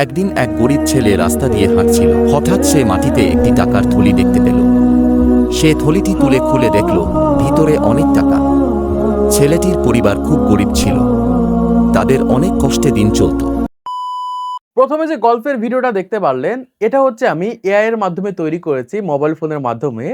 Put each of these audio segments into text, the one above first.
একদিন এক গরিব ছেলে রাস্তা দিয়ে হাঁটছিল। হঠাৎ সে মাটিতে একটি টাকার থলি দেখতে পেল। সে থলিটি তুলে খুলে দেখল ভিতরে অনেক টাকা। ছেলেটির পরিবার খুব গরিব ছিল, তাদের অনেক কষ্টে দিন চলত। প্রথমে যে গল্পের ভিডিওটা দেখতে পারলেন, এটা হচ্ছে আমি এআই এর মাধ্যমে তৈরি করেছি, মোবাইল ফোনের মাধ্যমে।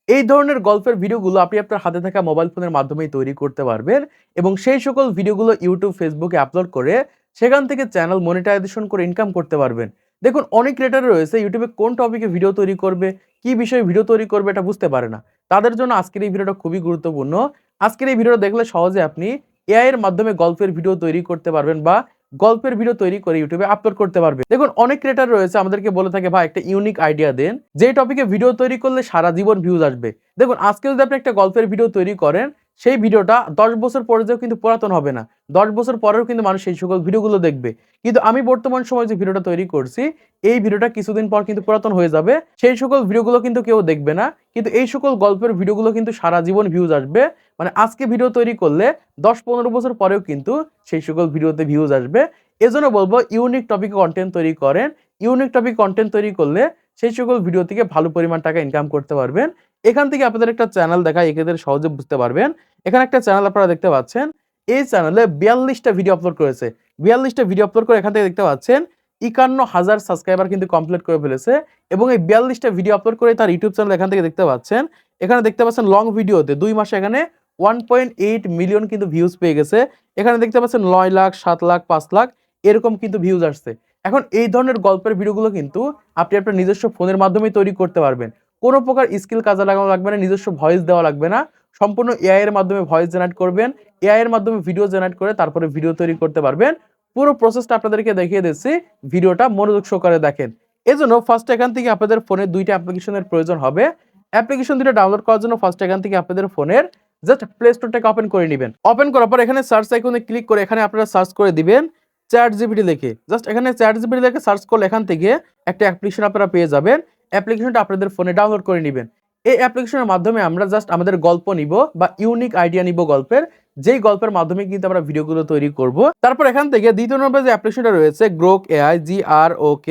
এই ধরনের গল্পের ভিডিওগুলো আপনি আপনার হাতে থাকা মোবাইল ফোনের মাধ্যমেই তৈরি করতে পারবেন এবং সেই সকল ভিডিওগুলো ইউটিউব, ফেসবুকে আপলোড করে সেখান থেকে চ্যানেল মনিটাইজেশন করে ইনকাম করতে পারবেন। দেখুন, অনেক ক্রিয়েটর রয়েছে ইউটিউবে কোন টপিকে ভিডিও তৈরি করবে, কি বিষয়ে ভিডিও তৈরি করবে এটা বুঝতে পারে না। তাদের জন্য আজকের এই ভিডিওটা খুবই গুরুত্বপূর্ণ। আজকের এই ভিডিওটা দেখলে সহজে আপনি এআই এর মাধ্যমে গল্পের ভিডিও তৈরি করতে পারবেন বা গল্পের ভিডিও তৈরি করে ইউটিউবে আপলোড করতে পারবে। দেখুন, অনেক ক্রিয়েটর রয়েছে আমাদেরকে বলে থাকে, ভাই একটা ইউনিক আইডিয়া দেন, যে টপিকে ভিডিও তৈরি করলে সারা জীবন ভিউজ আসবে। দেখুন, আজকে যদি আপনি একটা গল্পের ভিডিও তৈরি করেন, সেই ভিডিওটা 10 বছর পরে যেও কিন্তু পুরাতন হবে না। 10 বছর পরেও কিন্তু মানুষ সেই সকল ভিডিওগুলো দেখবে। কিন্তু আমি বর্তমান সময়ে যে ভিডিওটা তৈরি করছি, এই ভিডিওটা কিছুদিন পর কিন্তু পুরাতন হয়ে যাবে। সেই সকল ভিডিওগুলো কিন্তু কেউ দেখবে না। কিন্তু এই সকল গল্পের ভিডিওগুলো কিন্তু সারা জীবন ভিউজ আসবে। মানে আজকে ভিডিও তৈরি করলে 10-15 বছর পরেও কিন্তু সেই সকল ভিডিওতে ভিউজ আসবে। এজন্য বলবো ইউনিক টপিক কন্টেন্ট তৈরি করেন। ইউনিক টপিক কন্টেন্ট তৈরি করলে সেই সকল ভিডিও থেকে ভালো পরিমাণ টাকা ইনকাম করতে পারবেন। এখান থেকে আপনাদের একটা চ্যানেল দেখায়, এক্ষেত্রে সহজে বুঝতে পারবেন। এখানে একটা চ্যানেল আপনারা দেখতে পাচ্ছেন। এই চ্যানেলে 42টা ভিডিও আপলোড করেছে। 42টা ভিডিও আপলোড করে এখান থেকে দেখতে পাচ্ছেন 51,000 সাবস্ক্রাইবার কিন্তু কমপ্লিট করে ফেলেছে এবং এই 42টা ভিডিও আপলোড করে তার ইউটিউব চ্যানেল এখান থেকে দেখতে পাচ্ছেন। এখানে দেখতে পাচ্ছেন লং ভিডিওতে 2 মাসে এখানে 1.8 মিলিয়ন কিন্তু ভিউজ পেয়ে গেছে। এখানে দেখতে পাচ্ছেন 9 লাখ, 7 লাখ, 5 লাখ এরকম কিন্তু ভিউজ আসছে। এখন এই ধরনের গল্পের ভিডিওগুলো কিন্তু আপনি আপনার নিজস্ব ফোনের মাধ্যমেই তৈরি করতে পারবেন। কোনো প্রকার স্কিল কাজে লাগানো লাগবে না, নিজস্ব ভয়েস দেওয়া লাগবে না। সম্পূর্ণ এআই এর মাধ্যমে ভয়েস জেনারেট করবেন, এআই এর মাধ্যমে ভিডিও জেনারেট করে তারপরে ভিডিও তৈরি করতে পারবেন। পুরো প্রসেসটা আপনাদেরকে দেখিয়ে দিচ্ছি, ভিডিওটা মনোযোগ সহকারে দেখেন। এজন্য ফার্স্ট এখান থেকে আপনাদের ফোনে 2টা অ্যাপ্লিকেশনের প্রয়োজন হবে। অ্যাপ্লিকেশন 2টা ডাউনলোড করার জন্য ফার্স্ট এখান থেকে আপনাদের ফোনের জাস্ট প্লে স্টোরটাকে ওপেন করে নেবেন। ওপেন করার পর এখানে সার্চ আইকনে ক্লিক করে এখানে আপনারা সার্চ করে দিবেন চ্যাটজিপিটি লিখে। জাস্ট এখানে চ্যাটজিপিটি লিখে সার্চ করলে এখান থেকে একটা অ্যাপ্লিকেশন আপনারা পেয়ে যাবেন। অ্যাপ্লিকেশনটা আপনাদের ফোনে ডাউনলোড করে নেবেন। এই অ্যাপ্লিকেশনের মাধ্যমে আমরা জাস্ট আমাদের গল্প নিব বা ইউনিক আইডিয়া নিব গল্পের, যেই গল্পের মাধ্যমে কিন্তু আমরা ভিডিওগুলো তৈরি করব। তারপর এখান থেকে দ্বিতীয় নম্বরে যে অ্যাপ্লিকেশনটা রয়েছে গ্রোক এআই, GROK,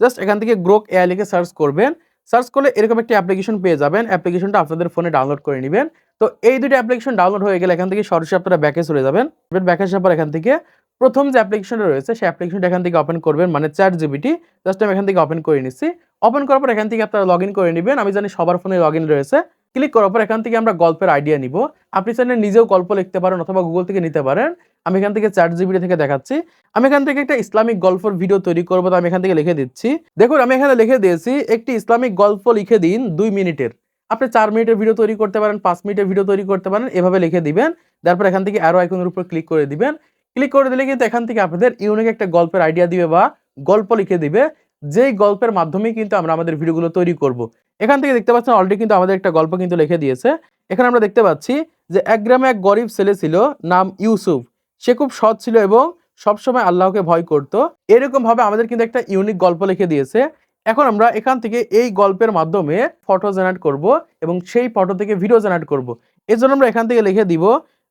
জাস্ট এখান থেকে গ্রোক এআই লিখে সার্চ করবেন। সার্চ করলে এরকম একটা অ্যাপ্লিকেশন পেয়ে যাবেন। অ্যাপ্লিকেশনটা আপনাদের ফোনে ডাউনলোড করে নেবেন। তো এই দুটো অ্যাপ্লিকেশন ডাউনলোড হয়ে গেলে এখান থেকে সরাসরি আপনারা ব্যাকে চলে যাবেন। ব্যাকে আসার পর এখান থেকে প্রথম যে অ্যাপ্লিকেশনটা রয়েছে সেই অ্যাপ্লিকেশনটা এখান থেকে ওপেন করবেন, মানে চ্যাটজিপিটি। জাস্ট আমি এখান থেকে ওপেন করে নিচ্ছি। ওপেন করার পর এখান থেকে আপনারা লগইন করে নেবেন। আমি জানি সবার ফোনে লগইন রয়েছে। ক্লিক করার পর এখান থেকে আমরা গল্পের আইডিয়া নিব। আপনি চাইলে নিজেও গল্প লিখতে পারেন অথবা গুগল থেকে নিতে পারেন। আমি এখান থেকে চ্যাটজিপিটি থেকে দেখাচ্ছি। আমি এখান থেকে একটা ইসলামিক গল্পের ভিডিও তৈরি করব, তো আমি এখান থেকে লিখে দিচ্ছি। দেখুন, আমি এখানে লিখে দিয়েছি একটি ইসলামিক গল্প লিখে দিন 2 মিনিটের। আপনি 4 মিনিটের ভিডিও তৈরি করতে পারেন, 5 মিনিটের ভিডিও তৈরি করতে পারেন, এভাবে লিখে দিবেন। তারপর এখান থেকে অ্যারো আইকনের উপর ক্লিক করে দিবেন। ক্লিক করে দিলে কিন্তু এখান থেকে আপনাদের ইউনিক একটা গল্পের আইডিয়া দিবে বা গল্প লিখে দিবে, যেই গল্পের মাধ্যমে কিন্তু আমরা আমাদের ভিডিওগুলো তৈরি করব। এখান থেকে দেখতে পাচ্ছেন অলরেডি কিন্তু আমাদের একটা গল্প কিন্তু লিখে দিয়েছে। এখানে আমরা দেখতে পাচ্ছি যে এক গ্রামে এক গরিব ছেলে ছিল, নাম ইউসুফ। সে খুব সৎ ছিল এবং সবসময় আল্লাহকে ভয় করত। এরকম ভাবে আমাদের কিন্তু একটা ইউনিক গল্প লিখে দিয়েছে। এখন আমরা এখান থেকে এই গল্পের মাধ্যমে ফটো জেনারেট করব এবং সেই ফটো থেকে ভিডিও জেনারেট করব। এর জন্য আমরা এখান থেকে লিখে দিব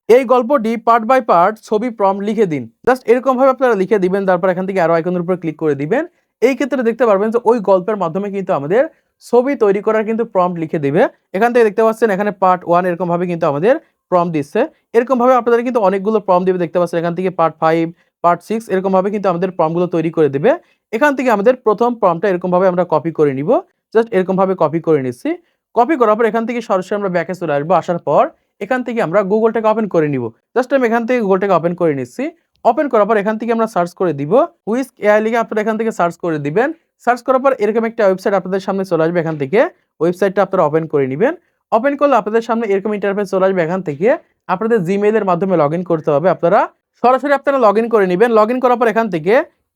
এই গল্পটি পার্ট বাই পার্ট ছবি প্রম্পট লিখে দিন। জাস্ট এরকম ভাবে আপনারা লিখে দিবেন। তারপর এখান থেকে অ্যারো আইকনের উপর ক্লিক করে দিবেন। এই ক্ষেত্রে দেখতে পারবেন যে ওই গল্পের মাধ্যমে কিন্তু আমাদের ছবি তৈরি করার কিন্তু প্রম্পট লিখে দিবে। এখান থেকে দেখতে পাচ্ছেন এখানে পার্ট 1 এরকম ভাবে কিন্তু আমাদের প্রম্পট দিচ্ছে। এরকম ভাবে আপনাদের কিন্তু অনেকগুলো প্রম্পট দিবে, দেখতে পাচ্ছেন এখান থেকে পার্ট 5, পার্ট 6 এরকম ভাবে কিন্তু আমাদের প্রম্পটগুলো তৈরি করে দিবে। এখান থেকে আমাদের প্রথম প্রম্পটটা এরকম ভাবে আমরা কপি করে নিব। জাস্ট এরকম ভাবে কপি করে নিচ্ছি। কপি করার পর এখান থেকে সরাসরি আমরা ব্যাকে চলে আসবো। আসার পর এখান থেকে আমরা গুগলটাকে ওপেন করে নিব। জাস্ট আমি এখান থেকে গুগলটাকে ওপেন করে নিচ্ছি। ওপেন করার পর এখান থেকে আমরা সার্চ করে দিব হুইস্ক এআই লিখে আপনারা এখান থেকে সার্চ করে দিবেন। সার্চ করার পর এরকম একটা ওয়েবসাইট আপনাদের সামনে চলে আসবে। এখান থেকে ওয়েবসাইটটা আপনারা ওপেন করে নেবেন। ওপেন করলে আপনাদের সামনে এরকম ইন্টারফেস চলে আসবে। এখান থেকে আপনাদের জিমেইলের মাধ্যমে লগইন করতে হবে। আপনারা সরাসরি আপনারা লগইন করে নেবেন। লগইন করার পর এখান থেকে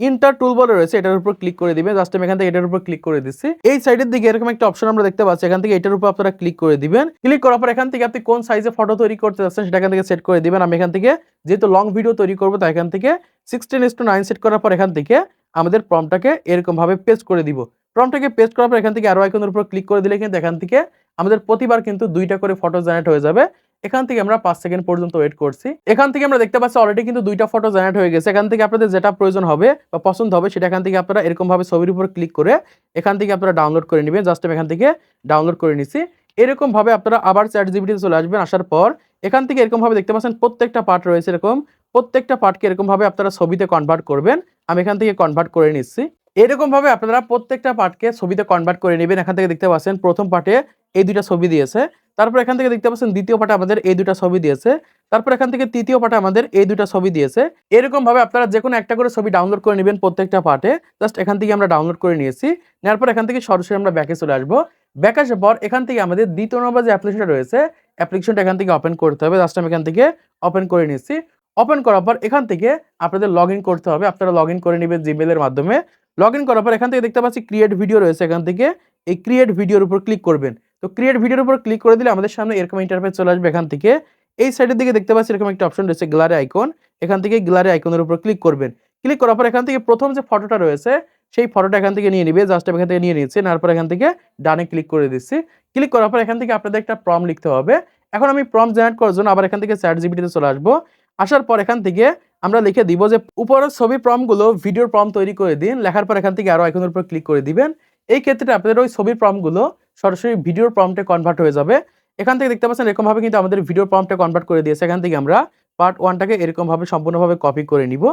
ইন্টার টুলবার রয়েছে, এটার উপর ক্লিক করে দিবেন। জাস্ট আমি এখান থেকে এটার উপর ক্লিক করে দিচ্ছি। এই সাইডের দিকে এরকম একটা অপশন আমরা দেখতে পাচ্ছি। এখান থেকে এটার উপর আপনারা ক্লিক করে দিবেন। ক্লিক করার পর এখান থেকে আপনি কোন সাইজে ফটো তৈরি করতে যাচ্ছেন সেটা এখান থেকে সেট করে দিবেন। আমি এখান থেকে যেহেতু লং ভিডিও তৈরি করব তাই এখান থেকে 16:9 সেট করার পর এখান থেকে আমাদের প্রম্পটটাকে এরকম ভাবে পেস্ট করে দিব। প্রম্পটটাকে পেস্ট করার পর এখান থেকে অ্যারো আইকনের উপর ক্লিক করে দিলে কিন্তু এখান থেকে আমাদের প্রতিবার কিন্তু 2টা করে ফটো জেনারেট হয়ে যাবে এখান থেকে আমরা 5 সেকেন্ড পর্যন্ত ওয়েট করছি। এখান থেকে আমরা দেখতে পাচ্ছি অলরেডি কিন্তু 2টা ফটো জেনারেট হয়ে গেছে। এখান থেকে আপনাদের যেটা প্রয়োজন হবে বা পছন্দ হবে সেটা এখান থেকে আপনারা এরকম ভাবে ছবির উপর ক্লিক করে এখান থেকে আপনারা ডাউনলোড করে নেবেন। জাস্ট আমি এখান থেকে ডাউনলোড করে নিছি। এরকম ভাবে আপনারা আবার ChatGPT তে চলে আসবেন। আসার পর এখান থেকে এরকম ভাবে দেখতে পাচ্ছেন প্রত্যেকটা পার্ট রয়েছে এরকম। প্রত্যেকটা পার্টকে এরকম ভাবে আপনারা ছবিতে কনভার্ট করবেন। আমি এখান থেকে কনভার্ট করে নিচ্ছি। এরকম ভাবে আপনারা প্রত্যেকটা পার্টকে ছবিতে কনভার্ট করে নেবেন। এখান থেকে দেখতে পাচ্ছেন প্রথম পার্টে এই 2টা ছবি দিয়েছে। তারপর এখান থেকে দেখতে পাচ্ছেন দ্বিতীয় পার্টে আমাদের এই 2টা ছবি দিয়েছে। তারপর এখান থেকে তৃতীয় পার্টে আমাদের এই 2টা ছবি দিয়েছে। এরকম ভাবে আপনারা যেকোনো একটা করে ছবি ডাউনলোড করে নেবেন প্রত্যেকটা পার্টে। জাস্ট এখান থেকে আমরা ডাউনলোড করে নিয়েছি। নেওয়ার পর এখান থেকে সরাসরি আমরা ব্যাকে চলে আসবো। ব্যাকে আসার পর এখান থেকে আমাদের দ্বিতীয় নম্বর যে অ্যাপ্লিকেশনটা রয়েছে, অ্যাপ্লিকেশনটা এখান থেকে ওপেন করতে হবে। জাস্ট আমি এখান থেকে ওপেন করে নিচ্ছি। ওপেন করার পর এখান থেকে আপনাদের লগইন করতে হবে। আপনারা লগইন করে নেবেন জিমেইল এর মাধ্যমে। লগইন করার পর এখান থেকে দেখতে পাচ্ছি ক্রিয়েট ভিডিও রয়েছে। এখান থেকে এই ক্রিয়েট ভিডিওর উপর ক্লিক করবেন। তো ক্রিয়েট ভিডিওর উপর ক্লিক করে দিলে আমাদের সামনে এরকম ইন্টারফেস চলে আসবে। এখান থেকে এই সাইডের দিকে দেখতে পাচ্ছি এরকম একটা অপশন রয়েছে গ্যালারি আইকন। এখান থেকে গ্যালারি আইকনের উপর ক্লিক করবেন। ক্লিক করার পর এখান থেকে প্রথম যে ফটোটা রয়েছে সেই ফটোটা এখান থেকে নিয়ে নিবে। জাস্ট এখান থেকে নিয়ে নিচ্ছি। নেওয়ার পর এখান থেকে ডানে ক্লিক করে দিচ্ছি। ক্লিক করার পর এখান থেকে আপনাদের একটা প্রম্পট লিখতে হবে। এখন আমি প্রম্পট জেনারেট করার জন্য আবার এখান থেকে ChatGPT তে চলে আসবো। আসার পর এখান থেকে আমরা লিখে দিব যে উপরের ছবির প্রম্পটগুলো ভিডিওর প্রম্পট তৈরি করে দিন। লেখার পর এখান থেকে আরো আইকনের উপর ক্লিক করে দিবেন। এই ক্ষেত্রে আপনাদের ওই ছবির প্রম্পটগুলো সরাসরি ভিডিওর প্রম্পটে কনভার্ট হয়ে যাবে। এখান থেকে দেখতে পাচ্ছেন এরকম ভাবে কিন্তু আমাদের ভিডিওর প্রম্পটে কনভার্ট করে দিয়েছে। এখান থেকে আমরা পার্ট 1 টাকে এরকম ভাবে সম্পূর্ণভাবে কপি করে নিব।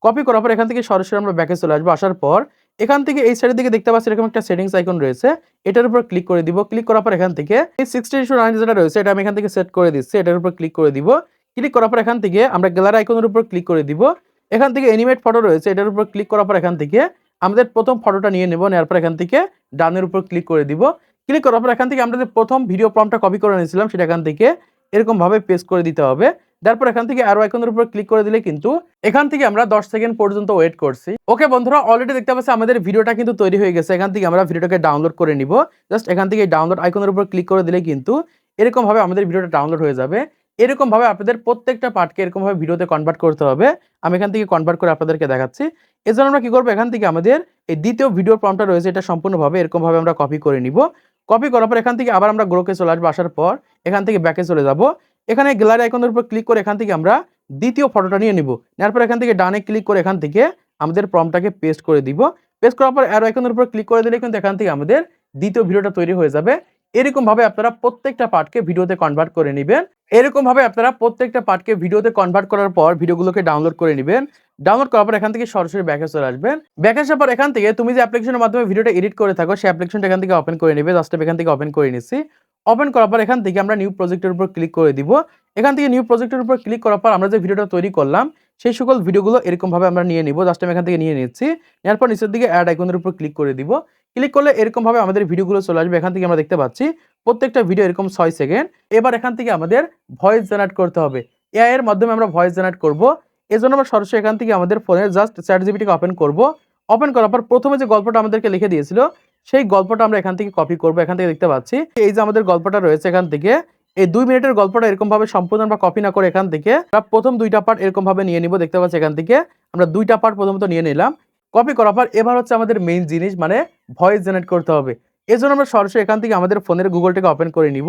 কপি করার পর এখান থেকে সরাসরি আমরা ব্যাকে চলে আসবো। আসার পর এখান থেকে এই সাইডের দিকে দেখতে পাচ্ছি এরকম একটা সেটিংস আইকন রয়েছে। এটার উপর ক্লিক করে দিব। ক্লিক করার পর এখান থেকে এই 60:9 যেটা রয়েছে এটা আমি এখান থেকে সেট করে দিচ্ছি। এটার উপর ক্লিক করে দিব। ক্লিক করার পর এখান থেকে আমরা গ্যালারি আইকনের উপর ক্লিক করে দিব। এখান থেকে অ্যানিমেট ফটো রয়েছে। এটার উপর ক্লিক করার পর এখান থেকে আমাদের প্রথম ফটোটা নিয়ে নেব। নেওয়ার পর এখান থেকে ডানের উপর ক্লিক করে দিব। ক্লিক করার পর এখান থেকে আমরা যে প্রথম ভিডিও প্রম্পটটা কপি করে নিয়েছিলাম সেটা এখান থেকে এরকম ভাবে পেস্ট করে দিতে হবে। তারপর এখান থেকে আরো আইকনের উপর ক্লিক করে দিলে কিন্তু এখান থেকে আমরা 10 সেকেন্ড পর্যন্ত ওয়েট করছি। ওকে বন্ধুরা, অলরেডি দেখতে পাচ্ছি আমাদের ভিডিওটা কিন্তু তৈরি হয়ে গেছে। এখান থেকে আমরা ভিডিওটাকে ডাউনলোড করে নিব। জাস্ট এখান থেকে ডাউনলোড আইকনের উপর ক্লিক করে দিলে কিন্তু এরকম ভাবে আমাদের ভিডিওটা ডাউনলোড হয়ে যাবে। এরকম ভাবে আপনাদের প্রত্যেকটা পার্টকে এরকম ভাবে ভিডিওতে কনভার্ট করতে হবে। আমি এখান থেকে কনভার্ট করে আপনাদেরকে দেখাচ্ছি। এজন্য আমরা কি করব, এখান থেকে আমাদের এই দ্বিতীয় ভিডিও প্রম্পটটা রয়েছে এটা সম্পূর্ণভাবে এরকম ভাবে আমরা কপি করে নিব। কপি করার পর এখান থেকে আবার আমরা গ্রোকে চলে আসবো। আসার পর এখান থেকে ব্যাকে চলে যাব। এখানে গ্যালারি আইকনের উপর ক্লিক করে এখান থেকে আমরা দ্বিতীয় ফটোটা নিয়ে নিব। নেওয়ার পর এখান থেকে ডানে ক্লিক করে এখান থেকে আমাদের প্রম্পটটাকে পেস্ট করে দিব। পেস্ট করার পর অ্যারো আইকনের উপর ক্লিক করে দিলে কিন্তু এখান থেকে আমাদের দ্বিতীয় ভিডিওটা তৈরি হয়ে যাবে। এরকম ভাবে আপনারা প্রত্যেকটা পার্টকে ভিডিওতে কনভার্ট করে নেবেন। এরকম ভাবে আপনারা প্রত্যেকটা পার্টকে ভিডিওতে কনভার্ট করার পর ভিডিওগুলোকে ডাউনলোড করে নেবেন। ডাউনলোড করার পর এখান থেকে সরাসরি ব্যাকে চলে আসবেন। ব্যাকে আসার পর এখান থেকে তুমি যে অ্যাপ্লিকেশনের মাধ্যমে ভিডিওটা এডিট করে থাকো সেই অ্যাপ্লিকেশনটা এখান থেকে ওপেন করে নেবে। জাস্ট এখান থেকে ওপেন করে নিচ্ছি। ওপেন করার পর এখান থেকে আমরা নিউ প্রজেক্টের উপর ক্লিক করে দিব। এখান থেকে নিউ প্রজেক্টের উপর ক্লিক করার পর আমরা যে ভিডিওটা তৈরি করলাম সেই সকল ভিডিওগুলো এরকম ভাবে আমরা নিয়ে নিব। জাস্ট আমি এখান থেকে নিয়ে নিচ্ছি। নেওয়ার পর নিচের দিকে অ্যাড আইকনের উপর ক্লিক করে দিব। ক্লিক করলে এরকম ভাবে আমাদের ভিডিওগুলো চলে আসবে। এখান থেকে আমরা দেখতে পাচ্ছি প্রত্যেকটা ভিডিও এরকম 6 সেকেন্ড। এবার এখান থেকে আমাদের ভয়েস জেনারেট করতে হবে। এআই এর মাধ্যমে আমরা ভয়েস জেনারেট করব। এজন্য আমরা সরাসরি এখান থেকে আমাদের ফোনে জাস্ট ChatGPT কে ওপেন করব। ওপেন করার পর প্রথমে যে গল্পটা আমাদেরকে লিখে দিয়েছিল সেই গল্পটা আমরা এখান থেকে কপি করব। এখান থেকে দেখতে পাচ্ছি এই যে আমাদের গল্পটা রয়েছে এখান থেকে এই 2 মিনিটের গল্পটা এরকম ভাবে সম্পূর্ণ আমরা কপি না করে এখান থেকে আমরা প্রথম 2টা পার্ট এরকম ভাবে নিয়ে নিব। দেখতে পাচ্ছি এখান থেকে আমরা 2টা পার্ট প্রথমত নিয়ে নিলাম। কপি করার পর এবার হচ্ছে আমাদের মেইন জিনিস মানে ভয়েস জেনারেট করতে হবে। এজন্য আমরা সরাসরি এখান থেকে আমাদের ফোনের গুগলটাকে ওপেন করে নিব।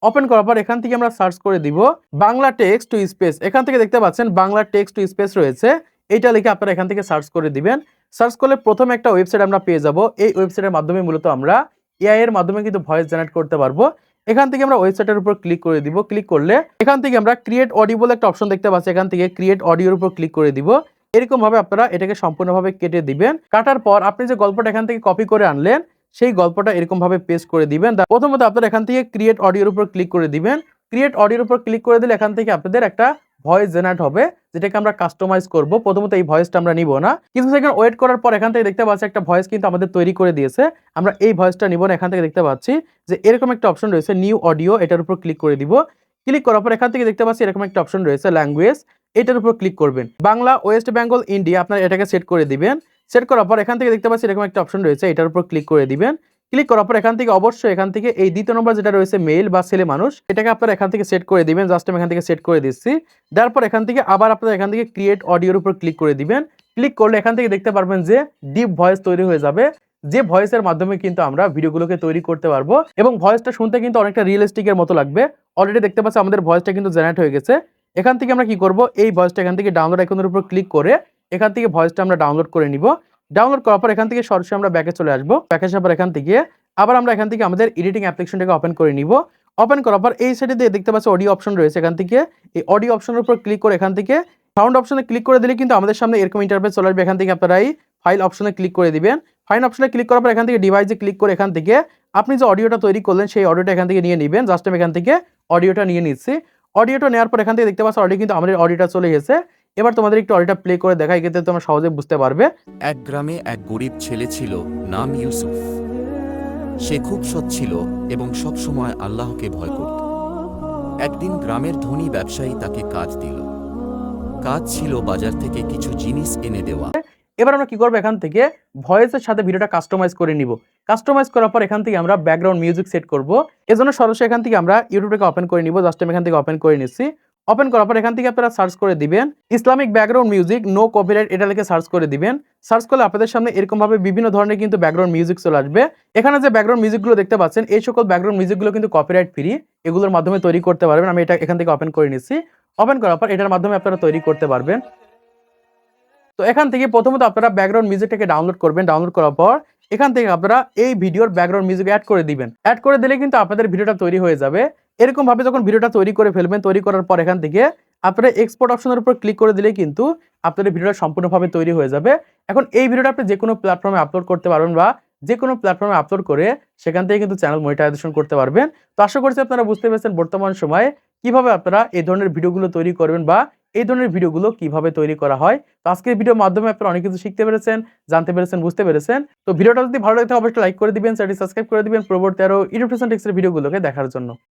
ওপেন করার পর এখান থেকে আমরা সার্চ করে দিব বাংলা টেক্সট টু স্পেস। এখান থেকে দেখতে পাচ্ছেন বাংলা টেক্সট টু স্পেস রয়েছে। এইটা লিখে আপনারা এখান থেকে সার্চ করে দিবেন। সার্চ করলে প্রথমে একটা ওয়েবসাইট আমরা পেয়ে যাব। এই ওয়েবসাইটের মাধ্যমে মূলত আমরা এআই এর মাধ্যমে কিন্তু ভয়েস জেনারেট করতে পারবো। এখান থেকে আমরা ওয়েবসাইটের উপর ক্লিক করে দিব। ক্লিক করলে এখান থেকে আমরা ক্রিয়েট অডিও বলে একটা অপশন দেখতে পাচ্ছি। এখান থেকে ক্রিয়েট অডিওর উপর ক্লিক করে দিব। এরকম ভাবে আপনারা এটাকে সম্পূর্ণভাবে কেটে দিবেন। কাটার পর আপনি যে গল্পটা এখান থেকে কপি করে আনলেন সেই গল্পটা এরকম ভাবে পেস্ট করে দিবেন। প্রথমত আপনারা এখান থেকে ক্রিয়েট অডিওর উপর ক্লিক করে দিবেন। ক্রিয়েট অডিওর উপর ক্লিক করে দিলে এখান থেকে আপনাদের একটা ভয়েস জেনারেট হবে যেটাকে আমরা কাস্টমাইজ করব। প্রথমত এই ভয়েসটা আমরা নিব না, কিছু সেকেন্ড ওয়েট করার পর এখান থেকে দেখতে পাচ্ছি একটা ভয়েস কিন্তু আমাদের তৈরি করে দিয়েছে। আমরা এই ভয়েসটা নিব না। এখান থেকে দেখতে পাচ্ছি যে এরকম একটা অপশন রয়েছে নিউ অডিও, এটার উপর ক্লিক করে দিব। ক্লিক করার পর এখান থেকে দেখতে পাচ্ছি এরকম একটা অপশন রয়েছে ল্যাঙ্গুয়েজ, এটার উপর ক্লিক করবেন। বাংলা, ওয়েস্ট বেঙ্গল, ইন্ডিয়া আপনারা এটাকে সেট করে দিবেন। সেট করার পর এখান থেকে দেখতে পাচ্ছি এরকম একটা অপশন রয়েছে, এটার উপর ক্লিক করে দিবেন। ক্লিক করার পর এখান থেকে অবশ্যই এখান থেকে এই দ্বিতীয় নম্বর যেটা রয়েছে মেল বা ছেলে মানুষ এটাকে আপনারা এখান থেকে সেট করে দিবেন। জাস্ট আমি এখান থেকে সেট করে দিচ্ছি। দেওয়ার পর এখান থেকে আবার আপনারা এখান থেকে ক্রিয়েট অডিওর উপর ক্লিক করে দিবেন। ক্লিক করলে এখান থেকে দেখতে পারবেন যে ডিপ ভয়েস তৈরি হয়ে যাবে। যে ভয়েসের মাধ্যমে কিন্তু আমরা ভিডিওগুলোকে তৈরি করতে পারবো এবং ভয়েসটা শুনতে কিন্তু অনেকটা রিয়েলিস্টিকের মতো লাগবে। অলরেডি দেখতে পাচ্ছি আমাদের ভয়েসটা কিন্তু জেনারেট হয়ে গেছে। এখান থেকে আমরা কি করব, এই ভয়েসটা এখান থেকে ডাউনলোড আইকনের উপর ক্লিক করে এখান থেকে ভয়েসটা আমরা ডাউনলোড করে নিব। ডাউনলোড করার পর এখান থেকে সরাসরি আমরা ব্যাকে চলে আসবো। ব্যাকে আসার পর এখান থেকে আবার আমরা এখান থেকে আমাদের এডিটিং অ্যাপ্লিকেশনটাকে ওপেন করে নিব। ওপেন করার পর এই সাইডে দিয়ে দেখতে পাচ্ছি অডিও অপশন রয়েছে। এখান থেকে এই অডিও অপশনের উপর ক্লিক করে এখান থেকে সাউন্ড অপশনে ক্লিক করে দিলে কিন্তু আমাদের সামনে এরকম ইন্টারফেস চলে আসবে। এখান থেকে আপনারা এই ফাইল অপশনে ক্লিক করে দিবেন। ফাইল অপশনে ক্লিক করার পর এখান থেকে ডিভাইসে ক্লিক করে এখান থেকে আপনি যে অডিওটা তৈরি করলেন সেই অডিওটা এখান থেকে নিয়ে নেবেন। জাস্ট আমি এখান থেকে অডিওটা নিয়ে নিচ্ছি। অডিওটা নেওয়ার পর এখান থেকে দেখতে পাচ্ছি অলরেডি কিন্তু আমাদের অডিওটা চলে এসেছে। এবার তোমাদের একটু অডিওটা প্লে করে দেখাই, এতে তোমরা সহজে বুঝতে পারবে। এক গ্রামে এক গরিব ছেলে ছিল, নাম ইউসুফ। সে খুব সৎ ছিল এবং সবসময় আল্লাহকে ভয় করত। একদিন গ্রামের ধনী ব্যবসায়ী তাকে কাজ দিল। কাজ ছিল বাজার থেকে কিছু জিনিস এনে দেওয়া। এবার আমরা কি করবো, এখান থেকে ভয়েসের সাথে ভিডিওটা কাস্টমাইজ করে নিব। কাস্টমাইজ করার পর এখান থেকে আমরা ব্যাকগ্রাউন্ড মিউজিক সেট করব। এজন্য সরাসরি এখান থেকে আমরা ইউটিউবটাকে ওপেন করে নিব। জাস্ট আমি এখান থেকে ওপেন করে নিচ্ছি। ওপেন করার পর এখান থেকে আপনারা সার্চ করে দিবেন Islamic background music no copyright, এটা লিখে সার্চ করে দিবেন। সার্চ করলে আপনাদের সামনে এরকম ভাবে বিভিন্ন ধরনের কিন্তু ব্যাকগ্রাউন্ড মিউজিক চলে আসবে। এখানে যে ব্যাকগ্রাউন্ড মিউজিকগুলো দেখতে পাচ্ছেন এই সকল ব্যাকগ্রাউন্ড মিউজিকগুলো কিন্তু কপিরাইট ফ্রি, এগুলোর মাধ্যমে তৈরি করতে পারবেন। আমি এটা এখান থেকে ওপেন করে নিচ্ছি। ওপেন করার পর এটার মাধ্যমে আপনারা তৈরি করতে পারবেন। তো এখান থেকে প্রথমত আপনারা ব্যাকগ্রাউন্ড মিউজিকটাকে ডাউনলোড করবেন। ডাউনলোড করার পর এখান থেকে আপনারা এই ভিডিওর ব্যাকগ্রাউন্ড মিউজিক অ্যাড করে দিবেন। অ্যাড করে দিলে কিন্তু আপনাদের ভিডিওটা তৈরি হয়ে যাবে। এরকম ভাবে যখন ভিডিওটা তৈরি করে ফেলবেন, তৈরি করার পর এখান থেকে আপনারা এক্সপোর্ট অপশনের উপর ক্লিক করে দিলে কিন্তু আপনাদের ভিডিওটা সম্পূর্ণভাবে তৈরি হয়ে যাবে। এখন এই ভিডিওটা আপনি যে কোনো প্ল্যাটফর্মে আপলোড করতে পারবেন বা যে কোনো প্ল্যাটফর্মে আপলোড করে সেখান থেকে কিন্তু চ্যানেল মনিটাইজেশন করতে পারবেন। তো আশা করছি আপনারা বুঝতে পেরেছেন বর্তমান সময়ে কিভাবে আপনারা এই ধরনের ভিডিওগুলো তৈরি করবেন বা এই ধরনের ভিডিওগুলো কিভাবে তৈরি করা হয়। তো আজকের ভিডিওর মাধ্যমে আপনারা অনেক কিছু শিখতে পেরেছেন, জানতে পেরেছেন, বুঝতে পেরেছেন। তো ভিডিওটা যদি ভালো লাগে অবশ্যই লাইক করে দিবেন, চ্যানেলটি সাবস্ক্রাইব করে দিবেন পরবর্তী আরো ইউটিউব টিপস এর ভিডিওগুলোকে দেখার জন্য।